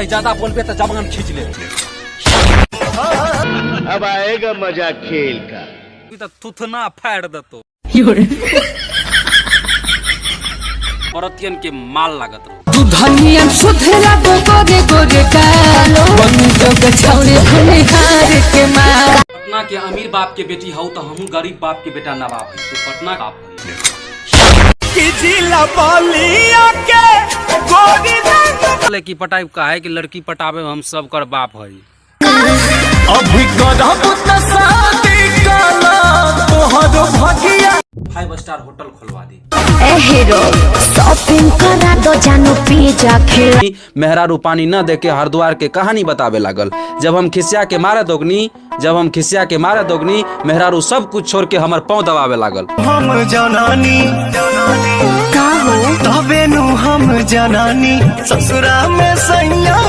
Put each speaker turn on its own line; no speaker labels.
ज्यादा बोल पे तो जबान खींच ले।
अब आएगा मजा खेल का।
तो थुथना फाड़ दतो औरतियन के माल लागत रहो।
दुधनिया सुधरा दो गोरे गोरे कालो बन जो गछौरे खुनिहार के मार।
पटना के अमीर बाप के बेटी हूँ तो हम गरीब बाप के बेटा नवाब है। तो पटना बाप है की पटाई का है कि लड़की पटावे हम सब कर बाप है।
अभी
फाइव स्टार होटल खुलवा दी।
हीरो शॉपिंग करा दो जानो पिज्जा खेल।
मेहरारू पानी न दे के हरिद्वार के कहानी बतावे लागल। जब हम खिसिया के मारे दोगनी मेहरारू सब कुछ छोड़ के हमर पाँव दबावे लागल।
हम जनानी
का हो
तबे नु हम जनानी ससुरा में सैया